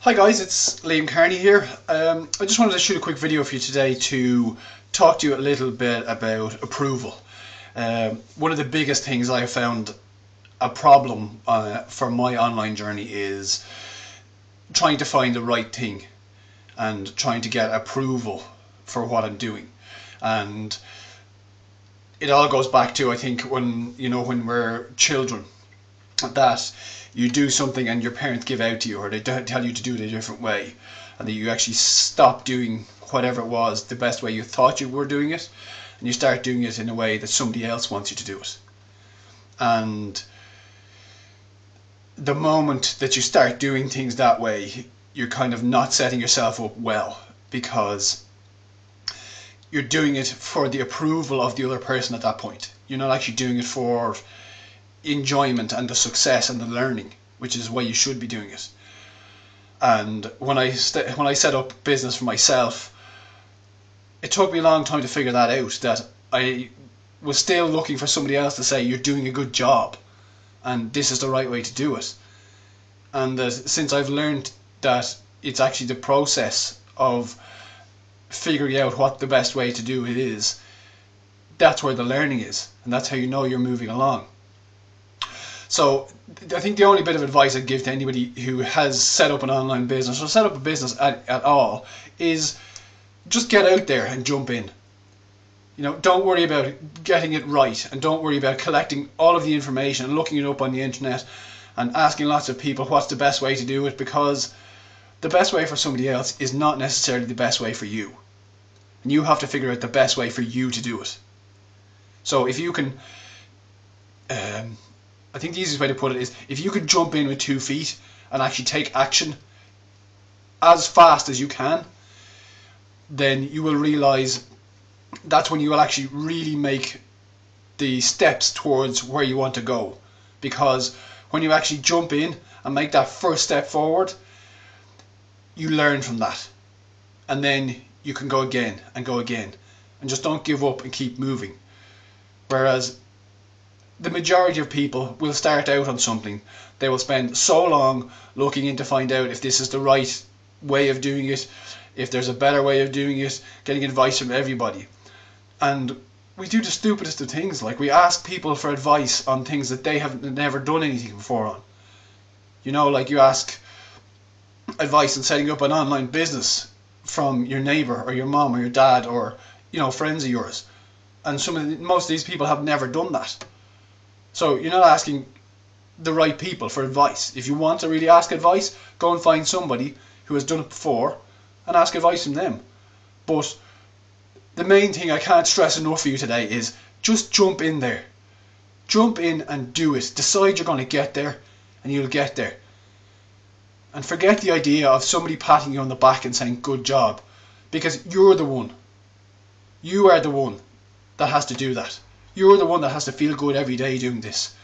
Hi guys, it's Kearney here. I just wanted to shoot a quick video for you today to talk to you a little bit about approval. One of the biggest things I have found a problem for my online journey is trying to find the right thing and trying to get approval for what I'm doing. And it all goes back to, I think, when we're children, that you do something and your parents give out to you, or they tell you to do it a different way, and that you actually stop doing whatever it was the best way you thought you were doing it, and you start doing it in a way that somebody else wants you to do it. And the moment that you start doing things that way, you're kind of not setting yourself up well, because you're doing it for the approval of the other person at that point. You're not actually doing it for enjoyment and the success and the learning, which is why you should be doing it. And when I set up business for myself, it took me a long time to figure that out, that I was still looking for somebody else to say you're doing a good job and this is the right way to do it. And since I've learned that it's actually the process of figuring out what the best way to do it is, that's where the learning is, and that's how you know you're moving along. So I think the only bit of advice I'd give to anybody who has set up an online business or set up a business at all is just get out there and jump in. Don't worry about getting it right, and don't worry about collecting all of the information and looking it up on the internet and asking lots of people what's the best way to do it, because the best way for somebody else is not necessarily the best way for you. And you have to figure out the best way for you to do it. So if you can, I think the easiest way to put it is, if you could jump in with 2 feet and actually take action as fast as you can, then you will realize that's when you will actually really make the steps towards where you want to go. Because when you actually jump in and make that first step forward, you learn from that, and then you can go again and go again, and just don't give up and keep moving. Whereas the majority of people will start out on something, they will spend so long looking in to find out if this is the right way of doing it, if there's a better way of doing it, getting advice from everybody. And we do the stupidest of things, like we ask people for advice on things that they have never done anything before on. Like you ask advice on setting up an online business from your neighbour or your mom or your dad or friends of yours, and most of these people have never done that. So you're not asking the right people for advice. If you want to really ask advice, go and find somebody who has done it before and ask advice from them. But the main thing I can't stress enough for you today is just jump in there. Jump in and do it. Decide you're going to get there, and you'll get there. And forget the idea of somebody patting you on the back and saying good job, because you're the one. You are the one that has to do that. You're the one that has to feel good every day doing this.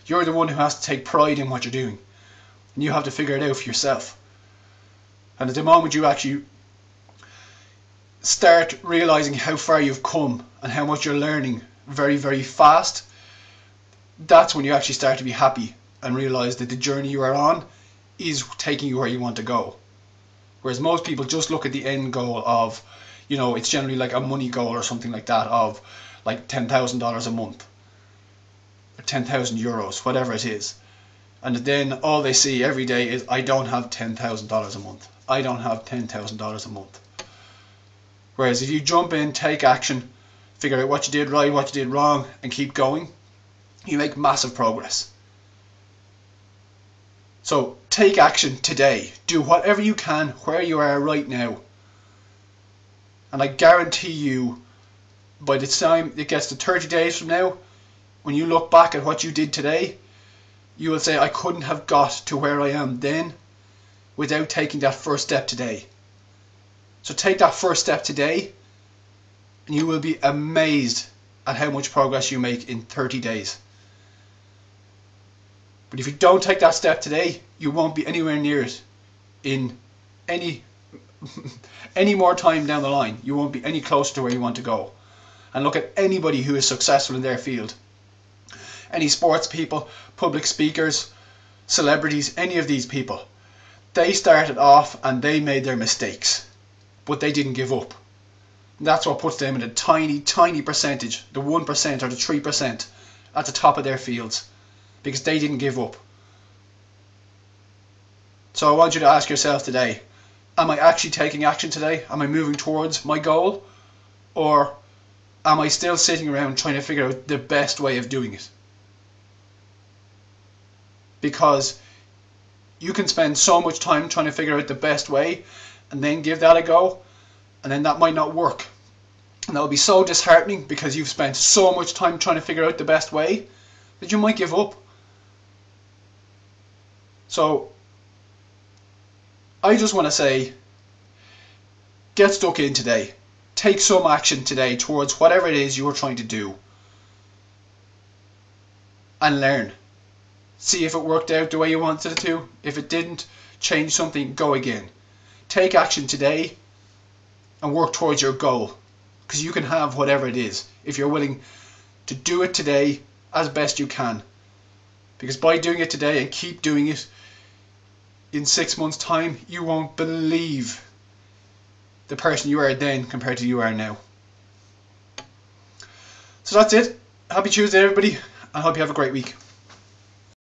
You're the one who has to take pride in what you're doing, and you have to figure it out for yourself. And at the moment you actually start realizing how far you've come and how much you're learning very, very fast, that's when you actually start to be happy and realize that the journey you are on is taking you where you want to go. Whereas most people just look at the end goal of, it's generally like a money goal or something like that, of like $10,000 a month or 10,000 euros, whatever it is. And then all they see every day is, I don't have $10,000 a month. I don't have $10,000 a month. Whereas if you jump in, take action, figure out what you did right, what you did wrong, and keep going, you make massive progress. So take action today. Do whatever you can where you are right now. And I guarantee you, by the time it gets to 30 days from now, when you look back at what you did today, you will say, I couldn't have got to where I am then without taking that first step today. So take that first step today, and you will be amazed at how much progress you make in 30 days. But if you don't take that step today, you won't be anywhere near it in any more time down the line. You won't be any closer to where you want to go. And look at anybody who is successful in their field. Any sports people, public speakers, celebrities, any of these people. they started off and they made their mistakes, but they didn't give up. And that's what puts them in a tiny, tiny percentage, the 1% or the 3% at the top of their fields, because they didn't give up. So I want you to ask yourself today, am I actually taking action today? Am I moving towards my goal? Or am I still sitting around trying to figure out the best way of doing it? Because you can spend so much time trying to figure out the best way and then give that a go, and then that might not work. And that will be so disheartening because you've spent so much time trying to figure out the best way that you might give up. So I just want to say, get stuck in today. Take some action today towards whatever it is you're trying to do. And learn. See if it worked out the way you wanted it to. If it didn't, change something, go again. Take action today and work towards your goal. Because you can have whatever it is if you're willing to do it today as best you can. Because by doing it today and keep doing it, in 6 months' time, you won't believe the person you are then compared to you are now. So that's it. Happy Tuesday, everybody. I hope you have a great week.